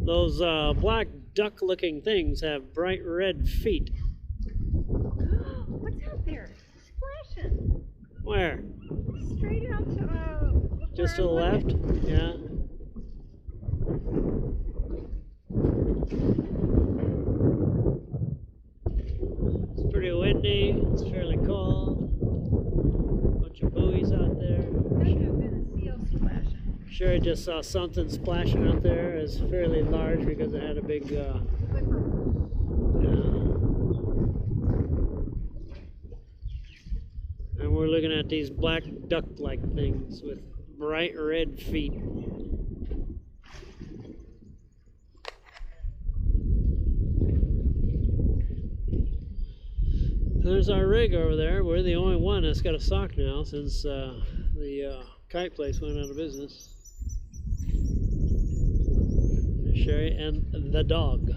Those black duck-looking things have bright red feet. What's out there? Splashing. Where? Straight out to Just to the left? Yeah. It's pretty windy. It's fairly cold. Bunch of buoys out there. That could have been a seal splashing. Sure, I just saw something splashing out there. It's fairly large because it had a big, Flipper. yeah. And we're looking at these black duck-like things with bright red feet. There's our rig over there. We're the only one that's got a sock now since the kite place went out of business. Sherry and the dog.